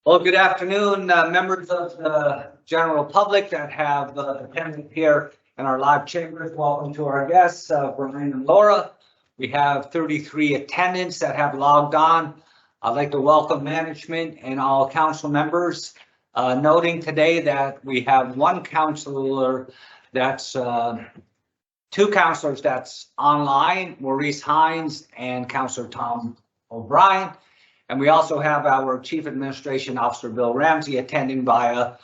Well, good afternoon, members of the general public that have attended here in our live chambers. Welcome to our guests, Brian and Laura. We have 33 attendants that have logged on. I'd like to welcome management and all council members, noting today that we have one counselor that's two counselors that's online, Maurice Hines and Counselor Tom O'Brien. And we also have our Chief Administration Officer, Bill Ramsey, attending via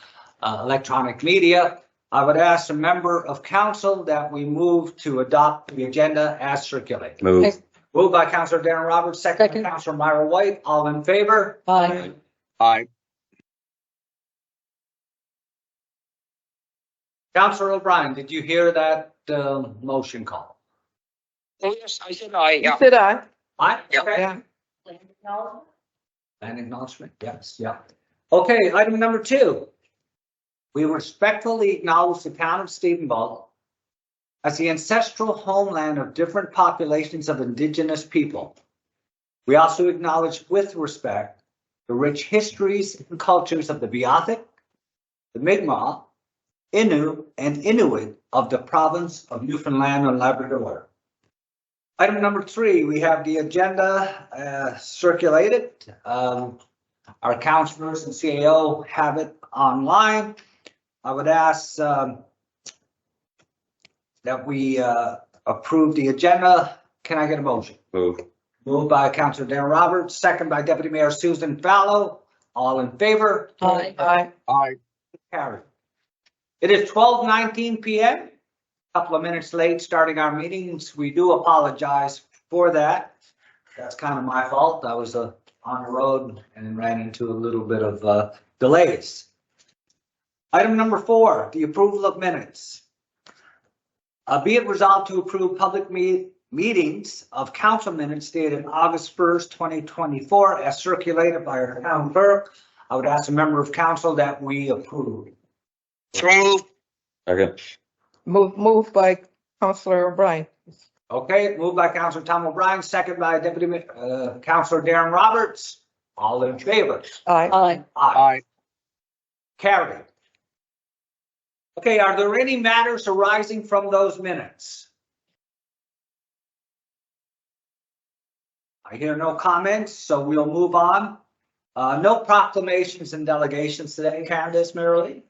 electronic media. I would ask a member of council that we move to adopt the agenda as circulated. Move. Moved by Councilor Darren Roberts, second by Councilor Myra White. All in favor? Aye. Aye. Councilor O'Brien, did you hear that motion call? Oh, yes, I said aye. You Yeah. said aye. Aye? Yeah. Okay. Yeah. An acknowledgement, yes, yeah. Okay, item number 2. We respectfully acknowledge the town of Stephenville as the ancestral homeland of different populations of indigenous people. We also acknowledge with respect the rich histories and cultures of the Beothuk, the Mi'kmaq, Innu, and Inuit of the province of Newfoundland and Labrador. Item number 3, we have the agenda circulated. Our counselors and CAO have it online. I would ask that we approve the agenda. Can I get a motion? Move. Moved by Councilor Darren Roberts, second by Deputy Mayor Susan Fallow. All in favor? Aye. Aye. Aye. Carried. It is 12:19 p.m. Couple of minutes late starting our meetings. We do apologize for that. That's kind of my fault. I was on the road and ran into a little bit of delays. Item number 4, the approval of minutes. Be it resolved to approve public meetings of council minutes dated August 1st, 2024 as circulated by our town clerk. I would ask a member of council that we approve. So moved. Second. Move by Councilor O'Brien. Okay, moved by Councilor Tom O'Brien, second by Deputy Councilor Darren Roberts. All in favor? Aye. Aye. Aye. Carried. Okay, are there any matters arising from those minutes? I hear no comments, so we'll move on. No proclamations and delegations today, Candace, Merrily.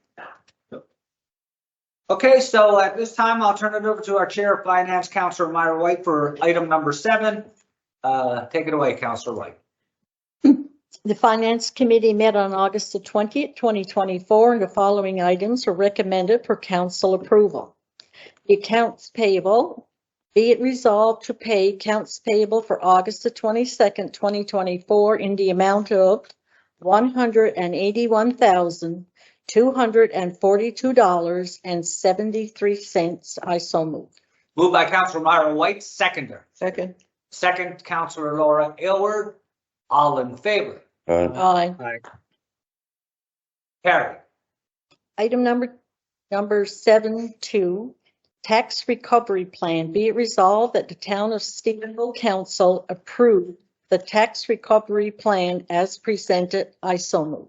Okay, so at this time, I'll turn it over to our Chair of Finance, Councilor Myra White, for item number 7. Take it away, Councilor White. The Finance Committee met on August the 20th, 2024, and the following items were recommended for council approval. The accounts payable, be it resolved to pay accounts payable for August the 22nd, 2024 in the amount of $181,242.73. I so move. Moved by Councilor Myra White, seconder. Second. Second, Councilor Laura Aylward. All in favor? Aye. Aye. Carried. Item number 7.2, tax recovery plan. Be it resolved that the town of Stephenville Council approve the tax recovery plan as presented. I so move.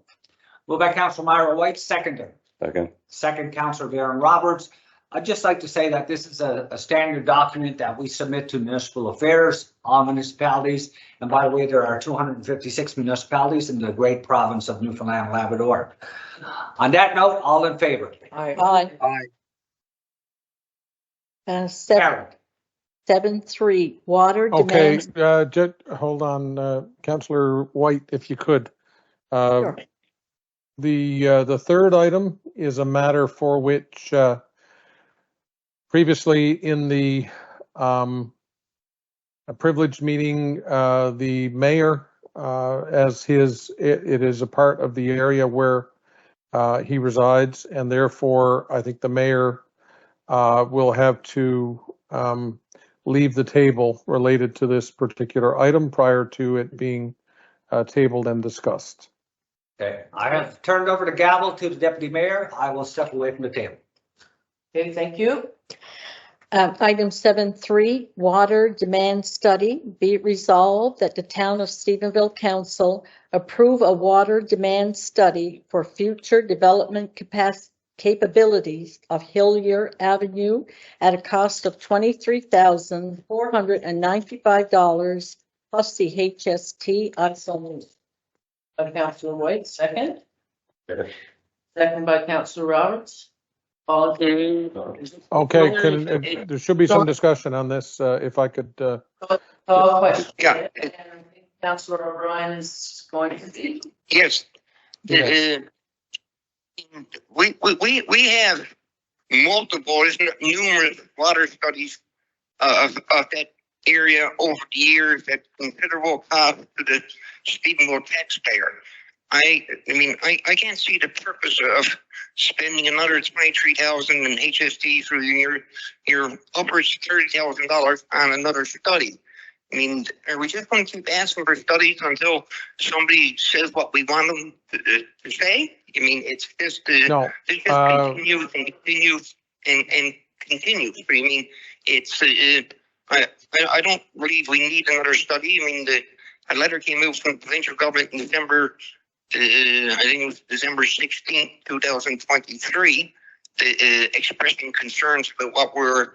Moved by Councilor Myra White, seconder. Second. Second, Councilor Darren Roberts. I'd just like to say that this is a standard document that we submit to municipal affairs, all municipalities. And by the way, there are 256 municipalities in the great province of Newfoundland and Labrador. On that note, all in favor? Aye. Aye. Aye. 7.3, water Okay, demand. hold on, Councillor White, if you could. Sure. The third item is a matter for which previously in the a privileged meeting, the mayor, as it is a part of the area where he resides, and therefore I think the mayor will have to leave the table related to this particular item prior to it being tabled and discussed. Okay, I have turned over the gavel to the deputy mayor. I will step away from the table. Okay, thank you. Item 7.3, water demand study. Be it resolved that the Town of Stephenville Council approve a water demand study for future development capabilities of Hillier Avenue at a cost of $23,495 plus the HST. I so move. By Councillor White, second. Second by Councillor Roberts. All in favor? Okay, there should be some discussion on this, if I could, Call question. Yeah. And I think Councillor O'Brien is going to be. Yes. Yes. We have multiple, numerous water studies of that area over the years at considerable cost to the Stephenville taxpayer. I mean, I can't see the purpose of spending another $23,000 in HST through your upwards of $30,000 on another study. I mean, are we just going to keep asking for studies until somebody says what we want them to say? I mean, it's just no. it just continues and continues and continues. I mean, it's I don't believe we need another study. I mean, a letter came out from the provincial government in December. I think it was December 16th, 2023, expressing concerns about what we're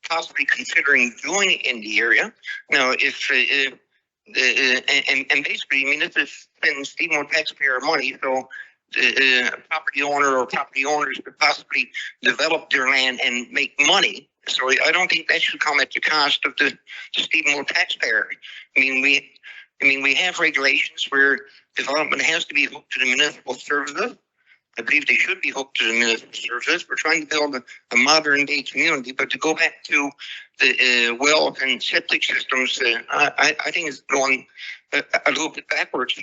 possibly considering doing in the area. Now, if and basically, I mean, this is spending Stephenville taxpayer money, so the property owner or property owners could possibly develop their land and make money. So I don't think that should come at the cost of the Stephenville taxpayer. I mean, we have regulations where development has to be hooked to the municipal services. I believe they should be hooked to the municipal services. We're trying to build a modern day community, but to go back to the wells and septic systems, I think it's going a little bit backwards.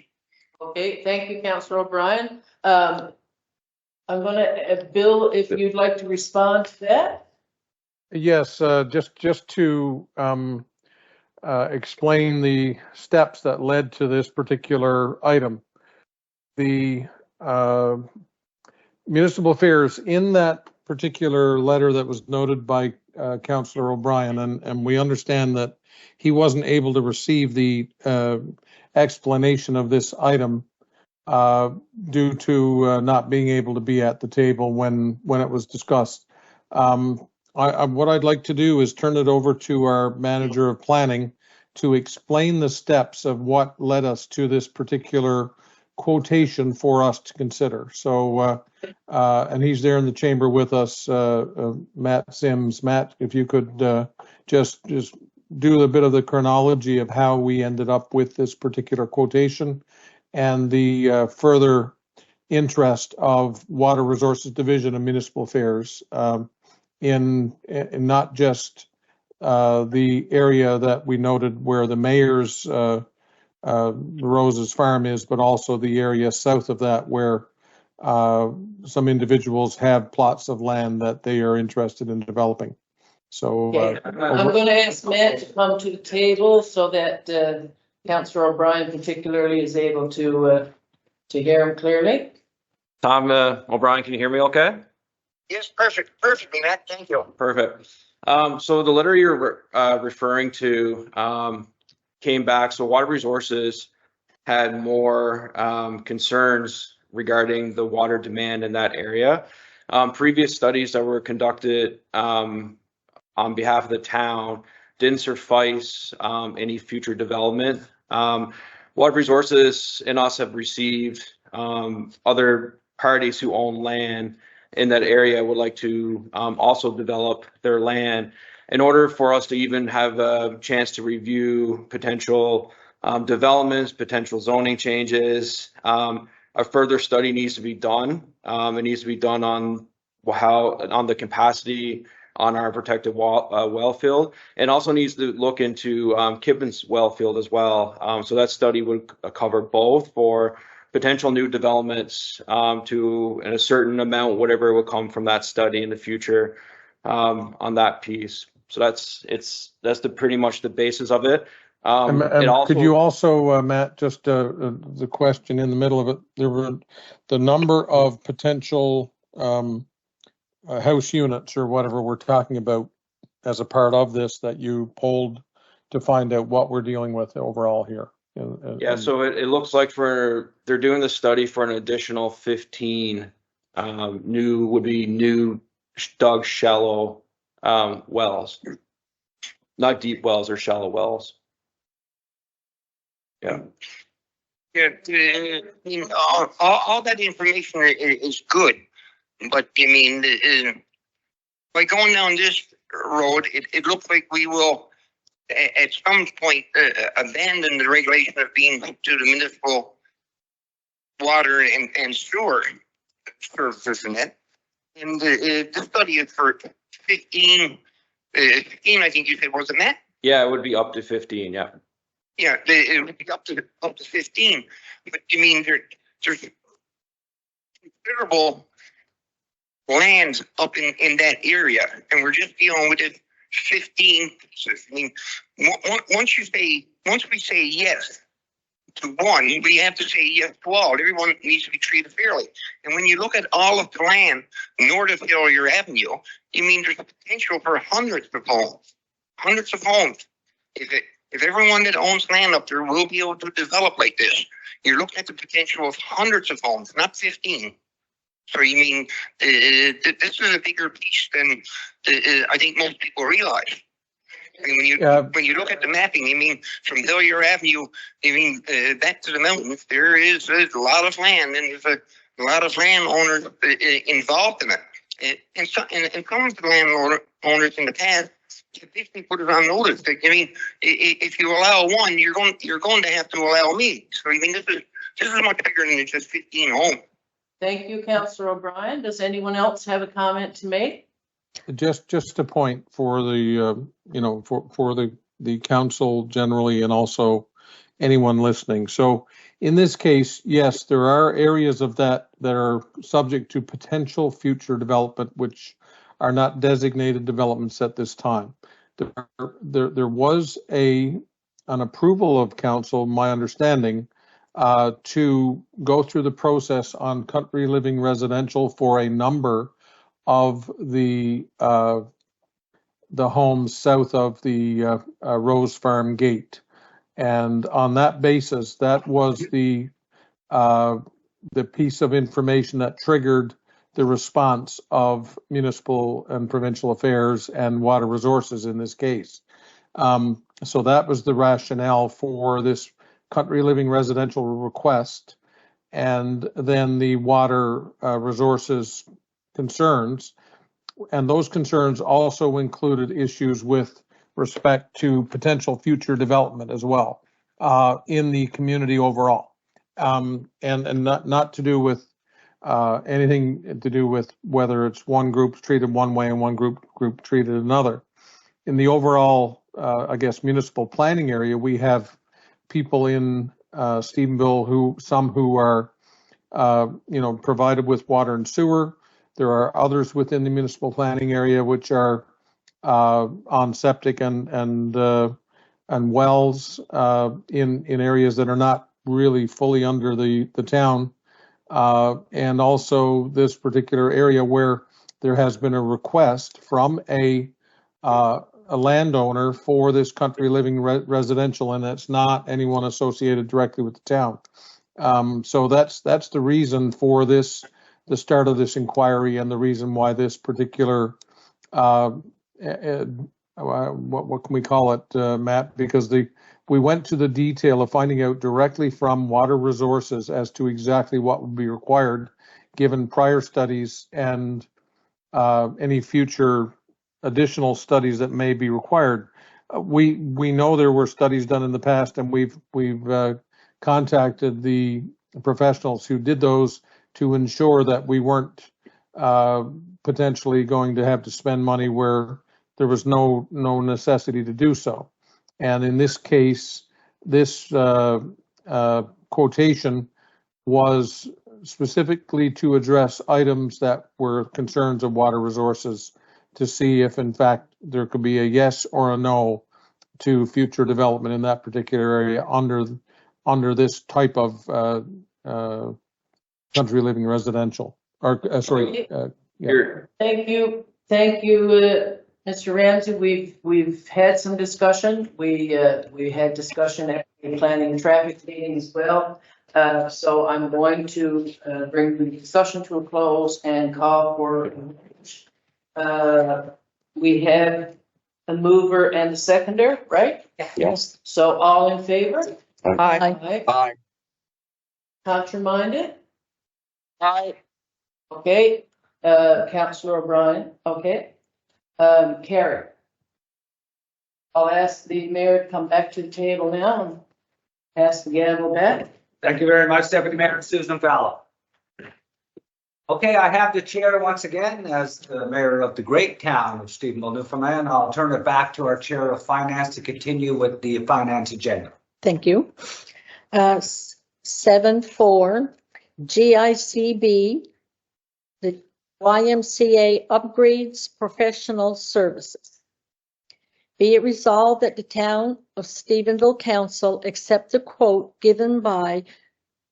Okay, thank you, Councillor O'Brien. I'm going to, Bill, if you'd like to respond to that. Yes, just to explain the steps that led to this particular item. The municipal affairs in that particular letter that was noted by Councillor O'Brien, and we understand that he wasn't able to receive the explanation of this item due to not being able to be at the table when it was discussed. What I'd like to do is turn it over to our manager of planning to explain the steps of what led us to this particular quotation for us to consider. So, and he's there in the chamber with us, Matt Sims. Matt, if you could just do a bit of the chronology of how we ended up with this particular quotation and the further interest of Water Resources Division of Municipal Affairs in not just the area that we noted where the mayor's Rose's farm is, but also the area south of that where some individuals have plots of land that they are interested in developing. So Okay. I'm going to ask Matt to come to the table so that Councillor O'Brien particularly is able to hear him clearly. Tom O'Brien, can you hear me okay? Yes, perfectly, Matt. Thank you. Perfect. So the letter you're referring to came back. So Water Resources had more concerns regarding the water demand in that area. Previous studies that were conducted on behalf of the town didn't suffice any future development. Water Resources and us have received other parties who own land in that area would like to also develop their land. In order for us to even have a chance to review potential developments, potential zoning changes, a further study needs to be done. It needs to be done on the capacity on our protected well field, and also needs to look into Kippen's well field as well. So that study would cover both for potential new developments to a certain amount, whatever would come from that study in the future on that piece. So that's pretty much the basis of it. Could you also, Matt, just the question in the middle of it, there were the number of potential house units or whatever we're talking about as a part of this that you polled to find out what we're dealing with overall here. Yeah, so it looks like they're doing the study for an additional 15 new dug shallow wells, not deep wells or shallow wells. Yeah. Yeah, all that information is good, but I mean, by going down this road, it looks like we will at some point abandon the regulation of being hooked to the municipal water and sewer services in it. And the study is for 15, 15, I think you said, wasn't that? Yeah, it would be up to 15. Yeah. Yeah, it would be up to 15. But you mean there's considerable land up in that area, and we're just dealing with it 15 pieces. I mean, once we say yes to one, we have to say yes to all. Everyone needs to be treated fairly. And when you look at all of the land north of Hillier Avenue, you mean there's a potential for hundreds of homes. If everyone that owns land up there will be able to develop like this, you're looking at the potential of hundreds of homes, not 15. So you mean this is a bigger piece than I think most people realize. I mean, when you look at the mapping, you mean from Hillier Avenue, you mean back to the mountains, there's a lot of land, and there's a lot of landowners involved in it. And some of the landowners in the past basically put it on notice. I mean, if you allow one, you're going to have to allow me. So I mean, this is much bigger than just 15 homes. Thank you, Councillor O'Brien. Does anyone else have a comment to make? Just a point for the for the council generally, and also anyone listening. So in this case, yes, there are areas of that are subject to potential future development, which are not designated developments at this time. There was an approval of council, my understanding, to go through the process on country living residential for a number of the homes south of the Rose Farm Gate, and on that basis, that was the piece of information that triggered the response of municipal and provincial affairs and water resources in this case. So that was the rationale for this country living residential request, and then the water resources concerns. And those concerns also included issues with respect to potential future development as well in the community overall. And not to do with anything to do with whether it's one group treated one way and one group treated another. In the overall, I guess, municipal planning area, we have people in Stephenville who are, provided with water and sewer. There are others within the municipal planning area which are on septic and wells in areas that are not really fully under the town. And also this particular area where there has been a request from a landowner for this country living residential, and it's not anyone associated directly with the town. So that's the reason for the start of this inquiry, and the reason why this particular what can we call it, Matt? Because we went to the detail of finding out directly from water resources as to exactly what would be required, given prior studies and any future additional studies that may be required. We know there were studies done in the past, and we've contacted the professionals who did those to ensure that we weren't potentially going to have to spend money where there was no necessity to do so. And in this case, this quotation was specifically to address items that were concerns of water resources, to see if in fact there could be a yes or a no to future development in that particular area under this type of country living residential, or Thank you, Mr. Ramsey, we've had some discussion. We had discussion at the planning and traffic meeting as well. So I'm going to bring the discussion to a close and call for we have a mover and a seconder, right? Yes. So all in favor? Aye. Aye. Contraminded? Aye. Okay, Councillor O'Brien, okay. Carrie. I'll ask the mayor to come back to the table now and pass the gavel back. Thank you very much, Deputy Mayor Susan Fallow. Okay, I have the chair once again as the mayor of the great town of Stephenville, Newfoundland. I'll turn it back to our chair of finance to continue with the finance agenda. Thank you. 7.4, GICB, the YMCA upgrades professional services. Be it resolved that the town of Stephenville Council accept the quote given by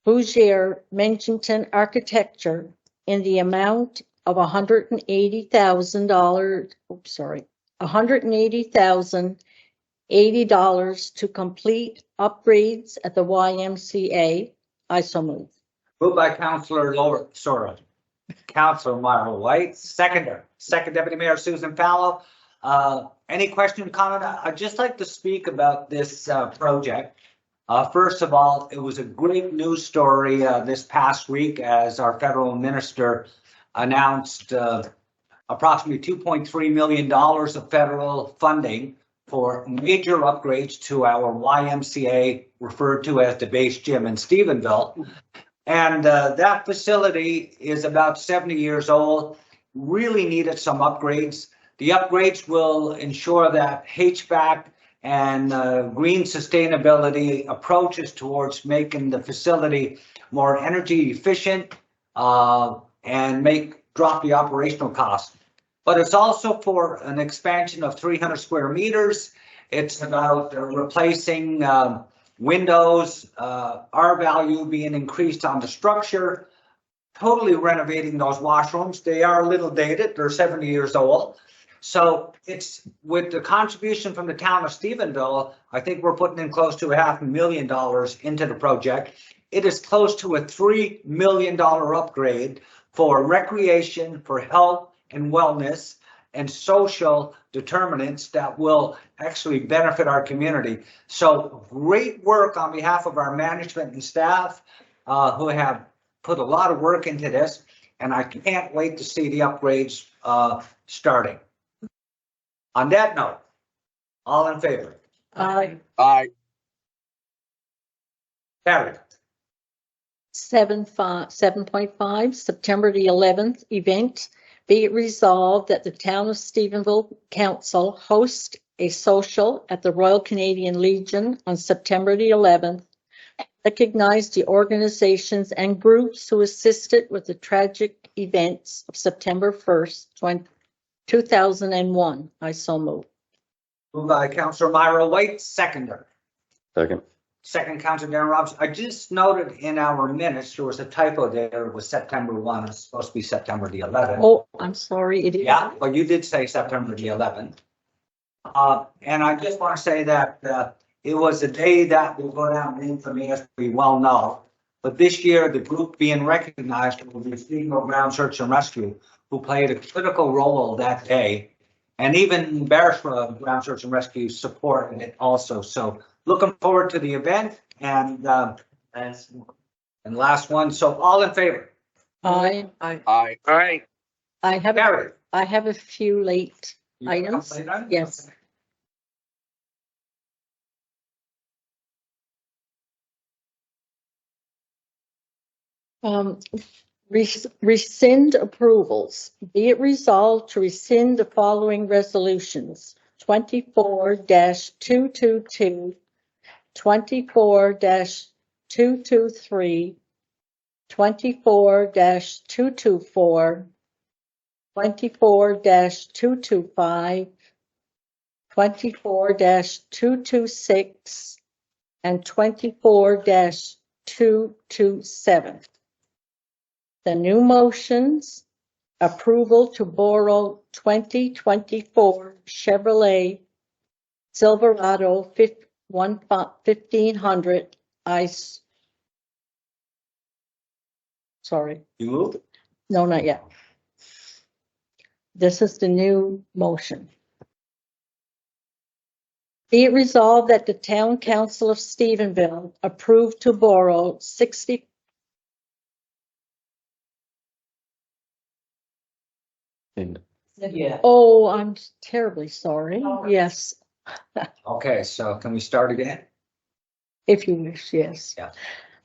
Bougier Menchington Architecture in the amount of $180,000, $180,080 to complete upgrades at the YMCA. I so move. Moved by Councillor Councillor Myra White, second Deputy Mayor Susan Fallow. Any question or comment? I'd just like to speak about this project. First of all, it was a great news story this past week as our federal minister announced approximately $2.3 million of federal funding for major upgrades to our YMCA, referred to as the base gym in Stephenville. And that facility is about 70 years old, really needed some upgrades. The upgrades will ensure that HVAC and green sustainability approaches towards making the facility more energy efficient and drop the operational costs. But it's also for an expansion of 300 square meters. It's about replacing windows, R value being increased on the structure, totally renovating those washrooms. They are a little dated, they're 70 years old. So it's with the contribution from the town of Stephenville, I think we're putting in close to $500,000 into the project. It is close to a $3 million upgrade for recreation, for health and wellness and social determinants that will actually benefit our community. So great work on behalf of our management and staff who have put a lot of work into this, and I can't wait to see the upgrades starting. On that note, all in favor? Aye. Aye. Carried. 7.5, September the 11th event. Be it resolved that the town of Stephenville Council host a social at the Royal Canadian Legion on September the 11th. Recognize the organizations and groups who assisted with the tragic events of September 1st, 2001. I so move. Moved by Councillor Myra White, seconder. Second. Second, Councillor Darren Robinson. I just noted in our minutes, there was a typo there. It was September 1. It's supposed to be September the 11th. Oh, I'm sorry. It is. Yeah, but you did say September the 11th. And I just want to say that it was a day that will go down in infamy, as we well know. But this year, the group being recognized will be Stephenville Ground Search and Rescue, who played a critical role that day. And even Beresford Ground Search and Rescue supported it also. So looking forward to the event. And last one. So all in favor? Aye. Aye. All right. I have Carried. a few late items. Yes. Rescind approvals. Be it resolved to rescind the following resolutions: 24-222, 24-223, 24-224, 24-225, 24-226, and 24-227. The new motions approval to borrow 2024 Chevrolet Silverado 1500 ice. Sorry, You moved? no, not yet. This is the new motion. Be it resolved that the Town Council of Stephenville approve to borrow 60. Yeah. Oh, I'm terribly sorry. Oh. Yes, Okay, so can we start again? if you wish, yes. Yeah.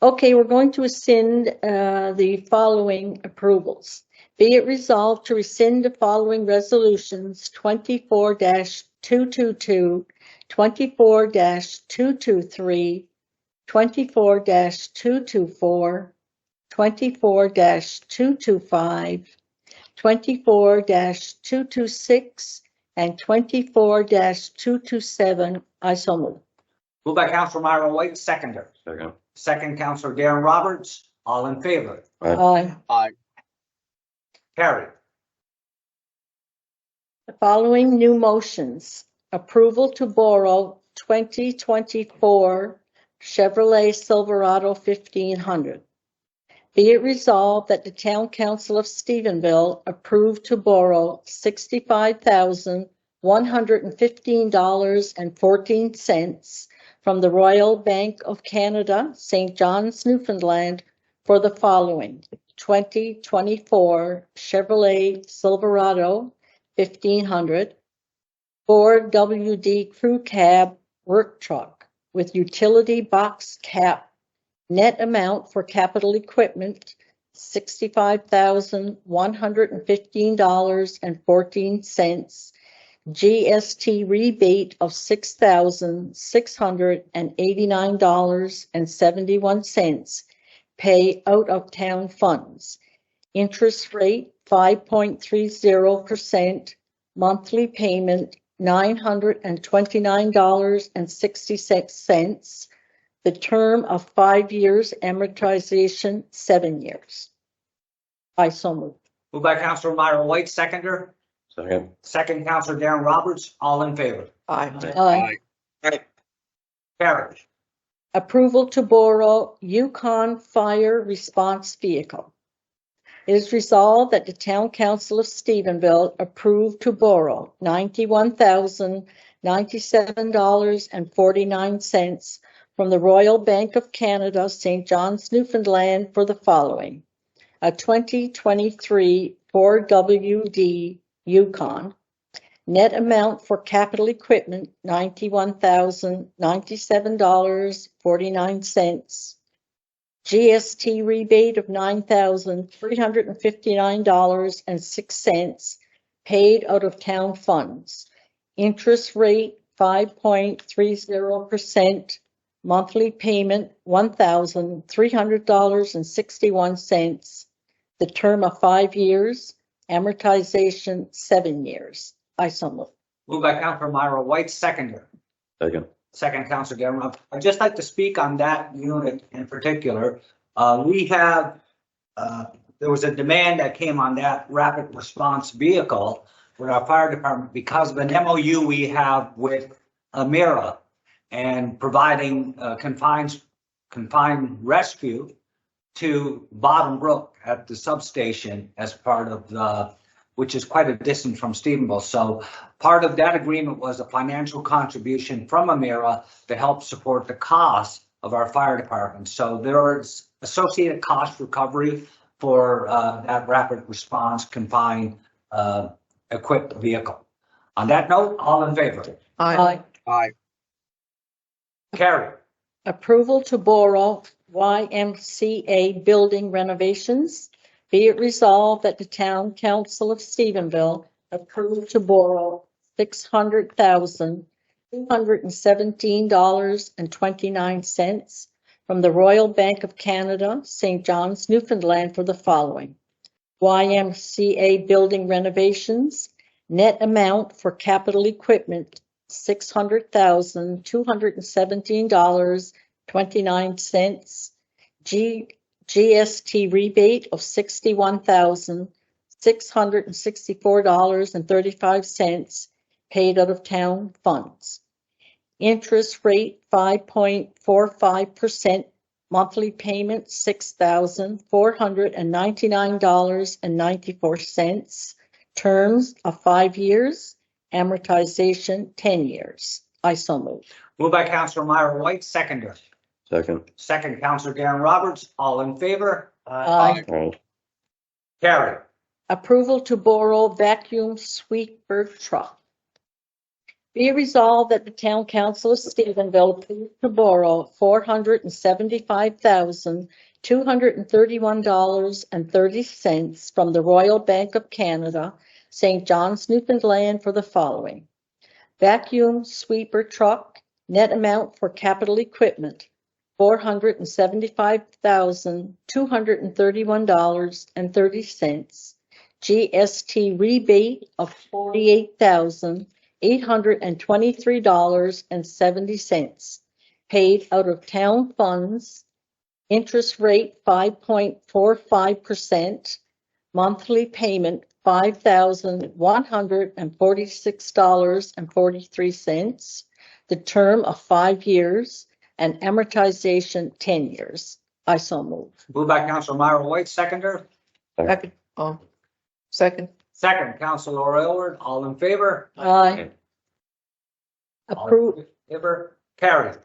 Okay, we're going to rescind the following approvals. Be it resolved to rescind the following resolutions: 24-222, 24-223, 24-224, 24-225, 24-226, and 24-227. I so move. Moved by Councilor Myra White, seconder. Second. Second, Councilor Darren Roberts. All in favor? Aye. Carried. The following new motions: approval to borrow 2024 Chevrolet Silverado 1500. Be it resolved that the Town Council of Stephenville approve to borrow $65,115.14 from the Royal Bank of Canada, St. John's, Newfoundland, for the following: 2024 Chevrolet Silverado 1500, Ford WD Crew Cab work truck with utility box cap. Net amount for capital equipment, $65,115.14. GST rebate of $6,689.71. Pay out of town funds. Interest rate 5.30%. Monthly payment $929.66. The term of 5 years, amortization 7 years. I so move. Moved by Councilor Myra White, seconder. Second. Second, Councilor Darren Roberts. All in favor? Aye. Carried. Approval to borrow Yukon Fire Response Vehicle. It is resolved that the Town Council of Stephenville approve to borrow $91,097.49 from the Royal Bank of Canada, St. John's, Newfoundland, for the following: a 2023 Ford WD Yukon. Net amount for capital equipment $91,097.49. GST rebate of $9,359.06 paid out of town funds. Interest rate 5.30%. Monthly payment $1,300.61. The term of 5 years. Amortization 7 years. I so move. Moved by Councilor Myra White, seconder. Second. Second, Councilor Darren Roberts. I'd just like to speak on that unit in particular. There was a demand that came on that rapid response vehicle with our fire department because of an MOU we have with Amira and providing confined rescue to Bottom Brook at the substation as part of which is quite a distance from Stephenville. So part of that agreement was a financial contribution from Amira to help support the cost of our fire department. So there is associated cost recovery for that rapid response confined equipped vehicle. On that note, all in favor? Aye. Carried. Approval to borrow YMCA building renovations. Be it resolved that the Town Council of Stephenville approve to borrow $600,217.29 from the Royal Bank of Canada, St. John's, Newfoundland, for the following: YMCA building renovations. Net amount for capital equipment $600,217.29. GST rebate of $61,689.76. $664.35 paid out of town funds. Interest rate 5.45%, monthly payment $6,499.94, terms of 5 years, amortization 10 years. I so move. Moved by Councillor Myra White, seconder. Second. Second, Councillor Darren Roberts, all in favor? Aye. Aye. Carried. Approval to borrow vacuum sweeper truck. Be it resolved that the Town Council of Stephenville approves to borrow $475,231.30 from the Royal Bank of Canada, St. John's, Newfoundland for the following: vacuum sweeper truck, net amount for capital equipment, $475,231.30, GST rebate of $48,823.70, paid out of town funds, interest rate 5.45%, monthly payment $5,146.43, the term of 5 years, and amortization 10 years. I so move. Moved by Councillor Myra White, seconder. Second. Oh, second. Second, Councillor Laura Aylward, all in favor? Aye. All Approve. in favor? Carried.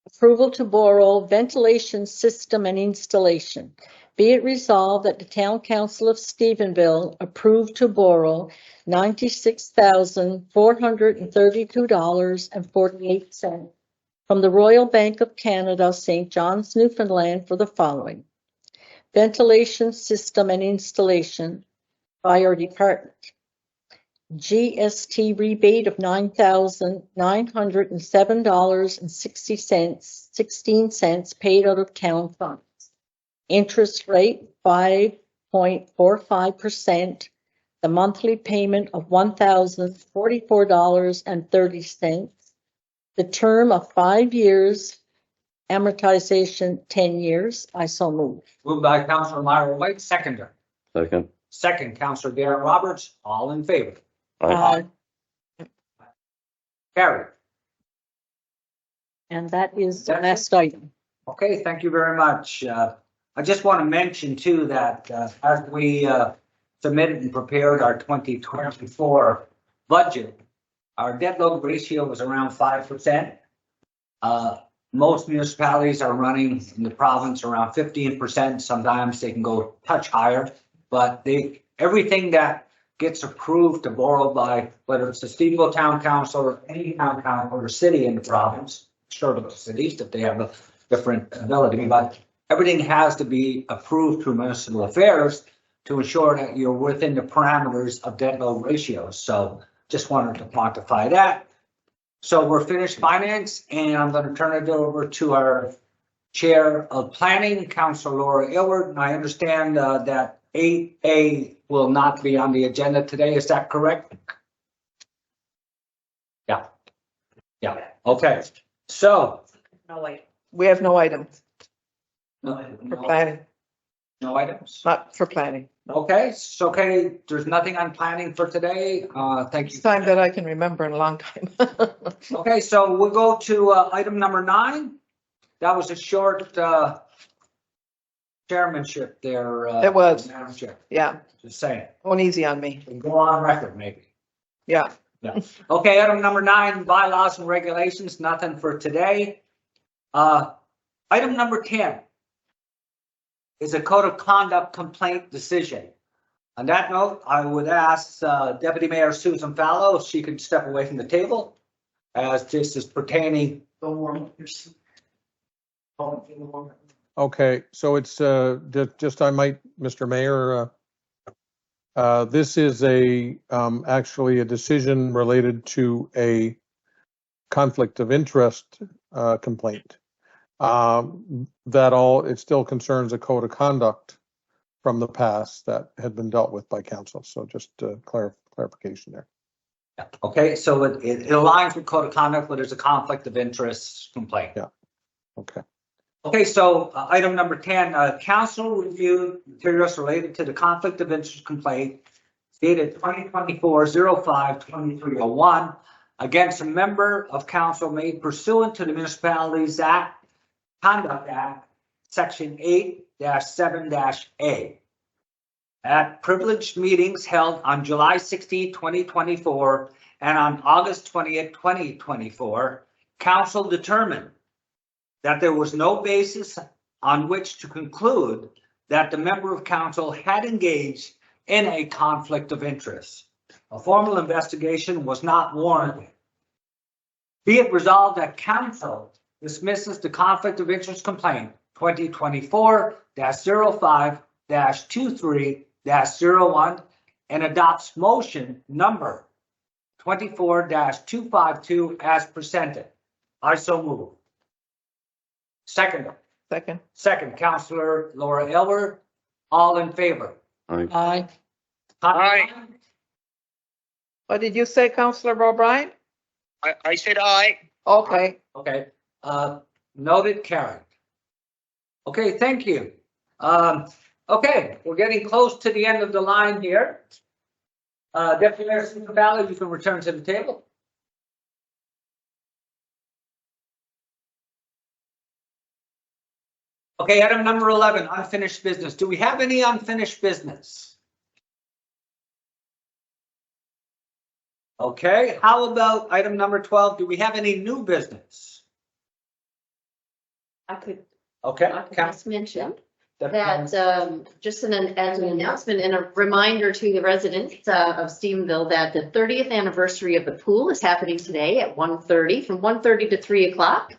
Approval to borrow ventilation system and installation. Be it resolved that the Town Council of Stephenville approve to borrow $96,432.48 from the Royal Bank of Canada, St. John's, Newfoundland for the following: ventilation system and installation, fire department. GST rebate of $9,907.16 paid out of town funds. Interest rate 5.45%. The monthly payment of $1,044.30. The term of 5 years. Amortization 10 years. I so move. Moved by Councillor Myra White, seconder. Second. Second, Councillor Darren Roberts, all in favor? Aye. Carried. And that is the last item. Okay, thank you very much. I just want to mention too that as we submitted and prepared our 2024 budget, our debt load ratio was around 5%. Most municipalities are running in the province around 15%. Sometimes they can go touch higher, but everything that gets approved to borrow by, whether it's the Stephenville Town Council or any town council or city in the province, short of the cities if they have a different ability, but everything has to be approved through municipal affairs to ensure that you're within the parameters of debt load ratios. So just wanted to quantify that. So we're finished finance, and I'm going to turn it over to our Chair of Planning, Councillor Laura Aylward. And I understand that 8A will not be on the agenda today. Is that correct? Yeah. Yeah. Okay. So. We have no items No for planning, items. not for planning. Okay. So, okay. There's nothing on planning for today. Thank you. It's time that I can remember in a long time. Okay. So we'll go to item number 9. That was a short chairmanship there. It was. Madam Chair. Yeah, Just saying. going easy on me. We can go on record maybe. Yeah. Yeah. Okay, item number 9, bylaws and regulations, nothing for today. Item number 10 is a code of conduct complaint decision. On that note, I would ask Deputy Mayor Susan Fallow if she could step away from the table as this is pertaining. Okay, so it's just I might, Mr. Mayor, this is actually a decision related to a conflict of interest complaint. It still concerns a code of conduct from the past that had been dealt with by council. So just clarification there. Okay, so it aligns with code of conduct, but there's a conflict of interest complaint. Yeah. Okay. Okay, so item number 10, council reviewed materials related to the conflict of interest complaint dated 2024-05-2301 against a member of council made pursuant to the Municipalities Act, Conduct Act, Section 8-7-A. At privileged meetings held on July 16, 2024, and on August 20th, 2024, council determined that there was no basis on which to conclude that the member of council had engaged in a conflict of interest. A formal investigation was not warranted. Be it resolved that council dismisses the conflict of interest complaint 2024-05-23-01 and adopts motion number 24-252 as presented. I so move. Second, Councillor Laura Elwer. All in favor? Aye. Aye. What did you say, Councillor O'Brien? I said aye. Okay. Okay, noted, carried. Okay, thank you. Okay, we're getting close to the end of the line here. Deputy Mayor STEPHENVILLE, you can return to the table. Okay, item number 11, unfinished business. Do we have any unfinished business? Okay, how about item number 12? Do we have any new business? I could Okay. just mention that just as an announcement and a reminder to the residents of Stephenville that the 30th anniversary of the pool is happening today at 1:30, from 1:30 to 3 o'clock.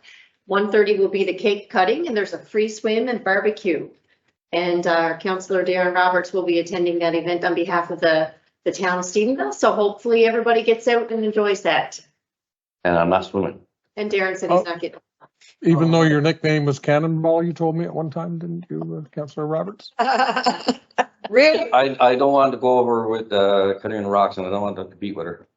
1:30 will be the cake cutting, and there's a free swim and barbecue. And Councillor Darren Roberts will be attending that event on behalf of the town of Stephenville. So hopefully everybody gets out and enjoys that. And I'm not swimming. And Darren said he's not getting. Even though your nickname was Cannonball, you told me at one time, didn't you, Councillor Roberts? Really? I don't want to go over with cutting rocks, and I don't want to compete with her.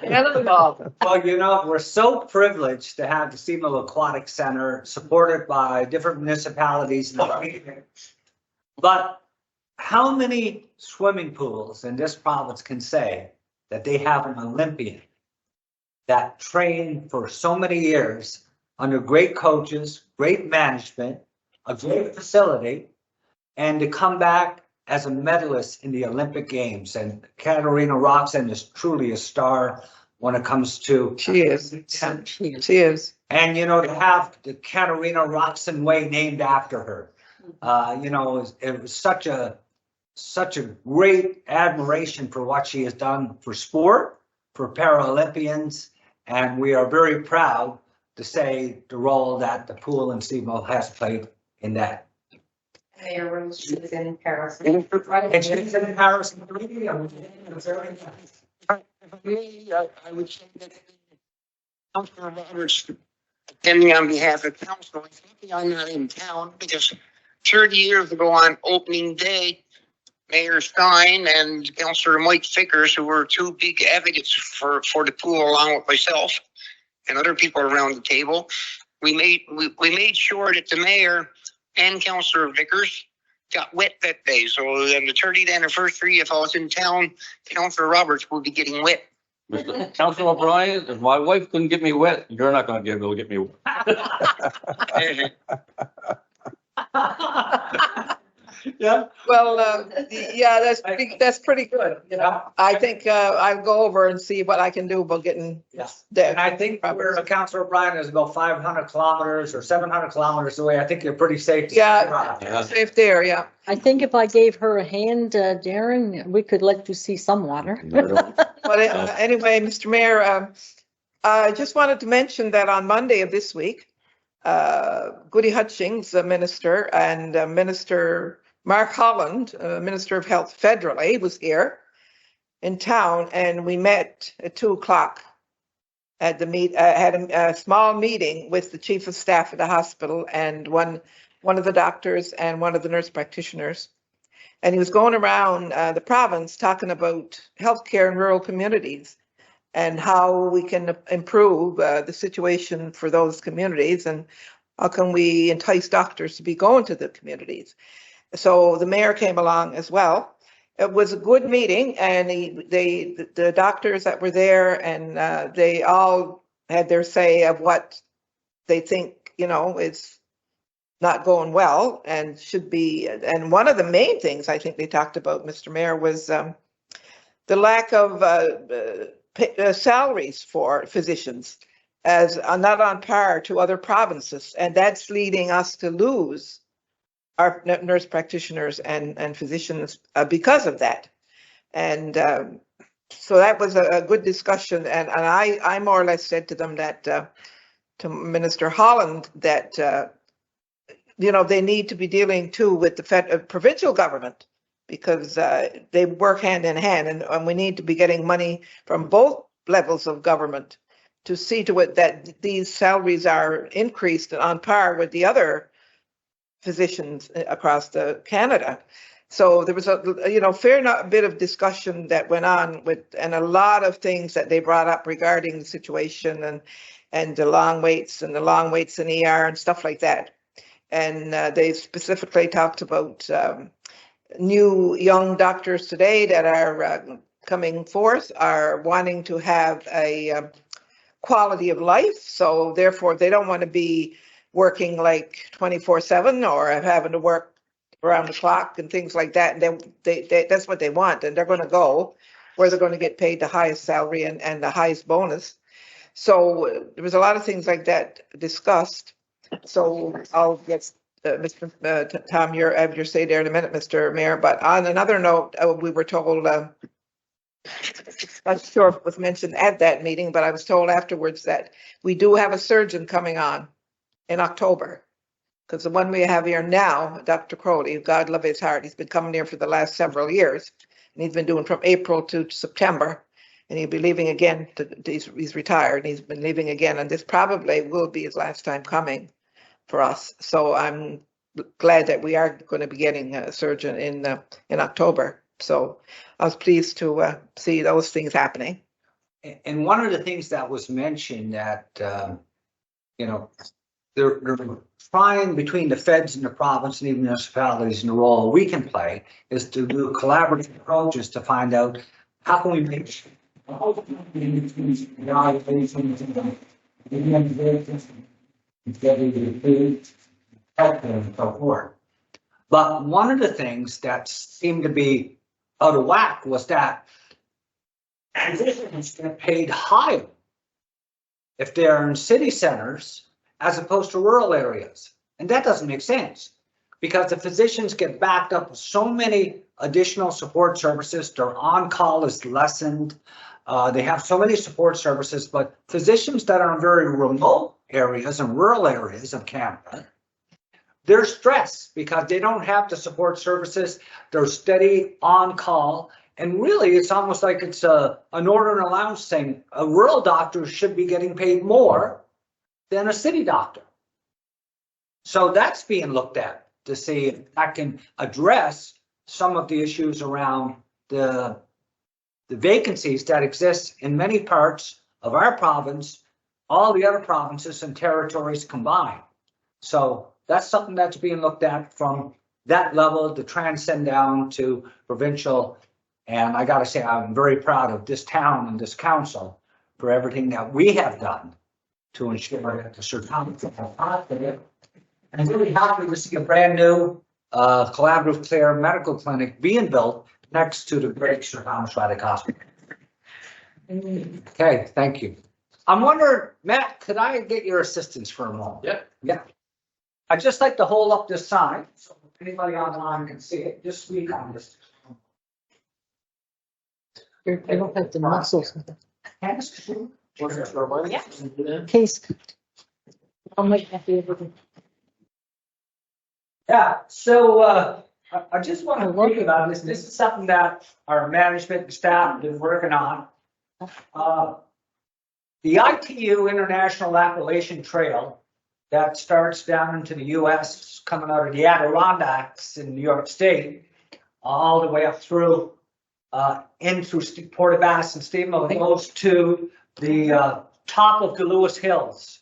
Cannonball. Well, you know, we're so privileged to have the Stephenville Aquatic Center supported by different municipalities. But how many swimming pools in this province can say that they have an Olympian that trained for so many years under great coaches, great management, a great facility, and to come back as a medalist in the Olympic Games? And Katarina Roxon is truly a star when it comes to. She is. She is. And, you know, to have the Katarina Roxon Way named after her, you know, it was such a great admiration for what she has done for sport, for Paralympians. And we are very proud to say the role that the pool in Stephenville has played in that. Mayor Rose, she was in Paris. And she's in Paris. I would say that Councillor Roberts attending on behalf of council, I think I'm not in town because 30 years ago on opening day, Mayor Stein and Councillor Mike Vickers, who were two big advocates for the pool, along with myself and other people around the table, we made sure that the mayor and Councillor Vickers got wet that day. So on the 30th anniversary, if I was in town, Councillor Roberts will be getting wet. Mr. Councilor O'Brien, if my wife couldn't get me wet, you're not going to be able to get me Uh-huh. Yeah. Well, yeah, that's pretty good. You know, I think I'll go over and see what I can do about getting. Yes. there. And I think where Councillor O'Brien is about 500 kilometers or 700 kilometers away, I think you're pretty safe. Yeah, safe there. Yeah. I think if I gave her a hand, Darren, we could let you see some water. But anyway, Mr. Mayor, I just wanted to mention that on Monday of this week, Goody Hutchings, the minister, and Minister Mark Holland, Minister of Health federally, was here in town, and we met at 2 o'clock at the had a small meeting with the chief of staff at the hospital and one of the doctors and one of the nurse practitioners. And he was going around the province talking about healthcare in rural communities and how we can improve the situation for those communities. And How can we entice doctors to be going to the communities? So the mayor came along as well. It was a good meeting, and the doctors that were there, and they all had their say of what they think, is not going well and should be. And one of the main things I think they talked about, Mr. Mayor, was the lack of salaries for physicians as not on par to other provinces. And that's leading us to lose our nurse practitioners and physicians because of that. And so that was a good discussion. And I more or less said to them that, to Minister Holland, that, they need to be dealing too with the provincial government, because they work hand in hand, and we need to be getting money from both levels of government to see to it that these salaries are increased on par with the other physicians across Canada. So there was a fair bit of discussion that went on and a lot of things that they brought up regarding the situation and the long waits in ER and stuff like that. And they specifically talked about new young doctors today that are coming forth are wanting to have a quality of life. So therefore, they don't want to be working like 24/7 or having to work around the clock and things like that. And that's what they want. And they're going to go where they're going to get paid the highest salary and the highest bonus. So there was a lot of things like that discussed. So I'll get Mr. Tom, have your say there in a minute, Mr. Mayor. But on another note, we were told, not sure if it was mentioned at that meeting, but I was told afterwards that we do have a surgeon coming on in October. Because the one we have here now, Dr. Crowley, God love his heart, he's been coming here for the last several years. And he's been doing from April to September. And he'll be leaving again. He's retired. And he's been leaving again. And this probably will be his last time coming for us. So I'm glad that we are going to be getting a surgeon in October. So I was pleased to see those things happening. And one of the things that was mentioned that, they're trying between the feds and the province and even municipalities, and the role we can play is to do collaborative approaches to find out how can we make sure and so forth. But one of the things that seemed to be out of whack was that physicians get paid higher if they're in city centers as opposed to rural areas. And that doesn't make sense because the physicians get backed up with so many additional support services. Their on-call is lessened. They have so many support services, but physicians that are in very remote areas and rural areas of Canada, they're stressed because they don't have the support services. They're steady on call. And really, it's almost like it's a northern allowance thing. A rural doctor should be getting paid more than a city doctor. So that's being looked at to see if that can address some of the issues around the vacancies that exist in many parts of our province, all the other provinces and territories combined. So that's something that's being looked at from that level to transcend down to provincial. And I got to say, I'm very proud of this town and this council for everything that we have done to ensure that the circumstances are positive. And I'm really happy to see a brand new collaborative care medical clinic being built next to the great Sir Thomas Braddock Hospital. Okay, thank you. I'm wondering, Matt, could I get your assistance for a moment? Yeah. I'd just like to hold up this sign so anybody online can see it. Just speak on this. I don't have the muscles. Yeah. Case. I might not be able to. Yeah, so I just want to think about this. This is something that our management and staff have been working on. The ITU International Appalachian Trail that starts down into the U.S., coming out of the Adirondacks in New York State, all the way up through in through Port Bass and Steamville, it goes to the top of the Lewis Hills.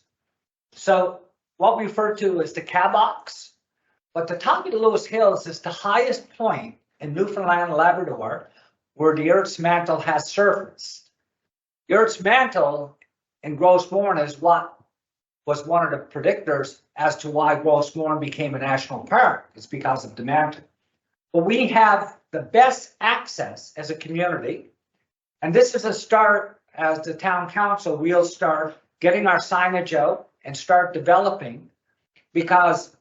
So what we refer to as the Cabox. But the top of the Lewis Hills is the highest point in Newfoundland and Labrador where the Earth's mantle has surfaced. The Earth's mantle in Gross Mourne is what was one of the predictors as to why Gross Mourne became a national park. It's because of the mantle. But we have the best access as a community. And this is a start as the town council. We'll start getting our signage out and start developing, because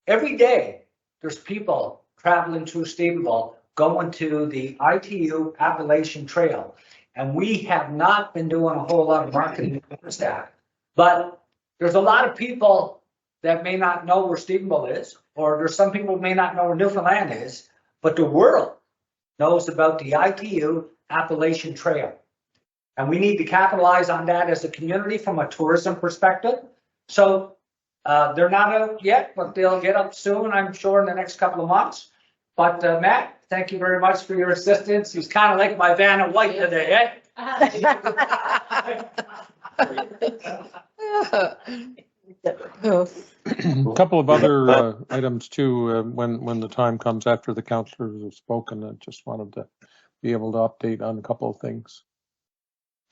every day there's people traveling through Stephenville going to the ITU Appalachian Trail. And we have not been doing a whole lot of marketing towards that. But there's a lot of people that may not know where Stephenville is, or there's some people who may not know where Newfoundland is, but the world knows about the ITU Appalachian Trail. And we need to capitalize on that as a community from a tourism perspective. So they're not out yet, but they'll get up soon, I'm sure, in the next couple of months. But Matt, thank you very much for your assistance. He's kind of like my Vanna White today, eh? A couple of other items too, when the time comes after the councillors have spoken. I just wanted to be able to update on a couple of things.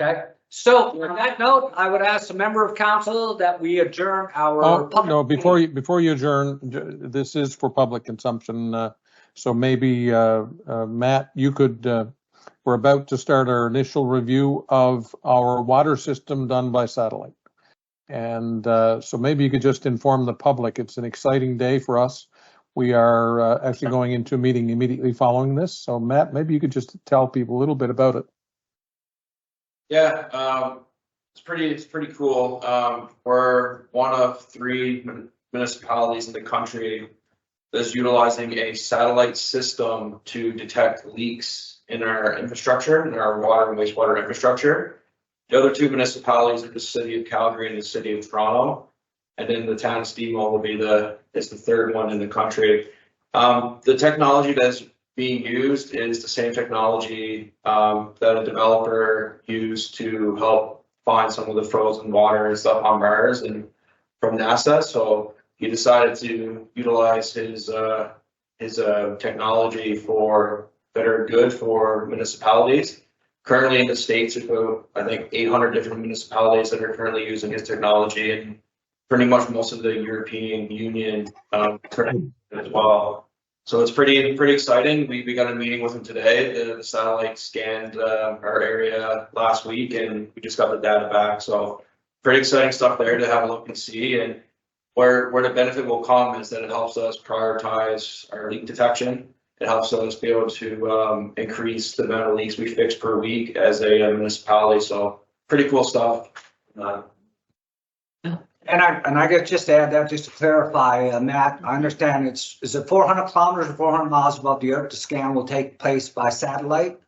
Okay. So on that note, I would ask a member of council that we adjourn our. No, before you adjourn, this is for public consumption. So maybe Matt, you could. We're about to start our initial review of our water system done by satellite. And so maybe you could just inform the public. It's an exciting day for us. We are actually going into a meeting immediately following this. So Matt, maybe you could just tell people a little bit about it. Yeah, it's pretty cool. We're one of 3 municipalities in the country that's utilizing a satellite system to detect leaks in our infrastructure, in our water and wastewater infrastructure. The other 2 municipalities are the city of Calgary and the city of Toronto, and then the town of Stephenville will be the 3rd one in the country. The technology that's being used is the same technology that a developer used to help find some of the frozen water and stuff on Mars and from NASA. So he decided to utilize his technology for better good for municipalities. Currently in the States, there's about, I think, 800 different municipalities that are currently using his technology, and pretty much most of the European Union currently as well. So it's pretty exciting. We got a meeting with him today. The satellite scanned our area last week, and we just got the data back. So pretty exciting stuff there to have a look and see. And where the benefit will come is that it helps us prioritize our leak detection. It helps us be able to increase the amount of leaks we fix per week as a municipality. So pretty cool stuff. And I guess just to add that, just to clarify, Matt, I understand is it 400 kilometers or 400 miles above the Earth? The scan will take place by satellite.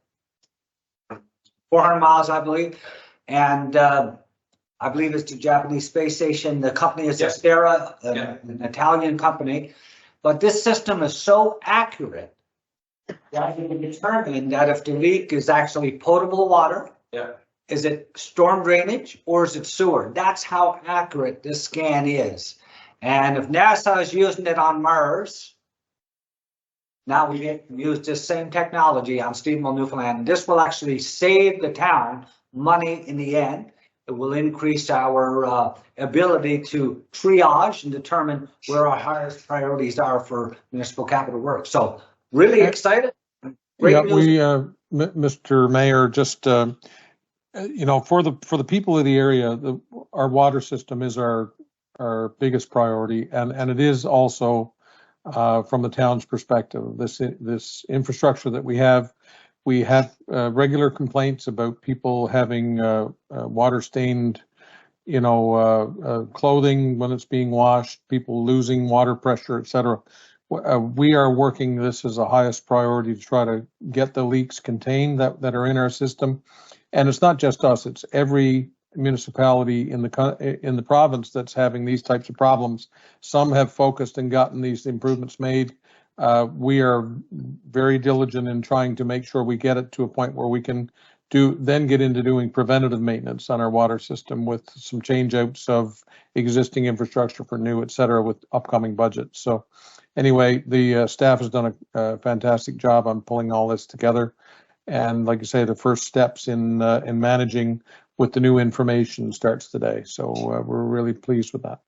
400 miles, I believe. And I believe it's the Japanese space station. The company is Astera, an Italian company. But this system is so accurate that you can determine that if the leak is actually potable water, is it storm drainage, or is it sewer? That's how accurate this scan is. And if NASA is using it on Mars, now we can use this same technology on Stephenville, Newfoundland. This will actually save the town money in the end. It will increase our ability to triage and determine where our highest priorities are for municipal capital work. So really excited. Great news. Mr. Mayor, just for the people of the area, our water system is our biggest priority, and it is also from the town's perspective. This infrastructure that we have regular complaints about people having water stained, clothing when it's being washed, people losing water pressure, etc. We are working this as a highest priority to try to get the leaks contained that are in our system. And it's not just us, it's every municipality in the province that's having these types of problems. Some have focused and gotten these improvements made. We are very diligent in trying to make sure we get it to a point where we can then get into doing preventative maintenance on our water system with some change outs of existing infrastructure for new, et cetera, with upcoming budgets. So anyway, the staff has done a fantastic job on pulling all this together. And like I say, the first steps in managing with the new information starts today. So we're really pleased with that.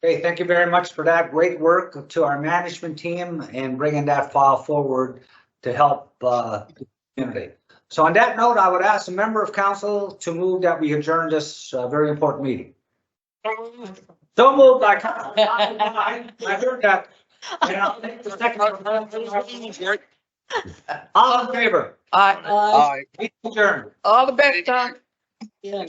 Okay, thank you very much for that. Great work to our management team and bringing that file forward to help the community. So on that note, I would ask a member of council to move that we adjourn this very important meeting. So moved by Council. I heard that. And I'll take the second. All in favor? Aye. Adjourn. All the best, Don. Yeah.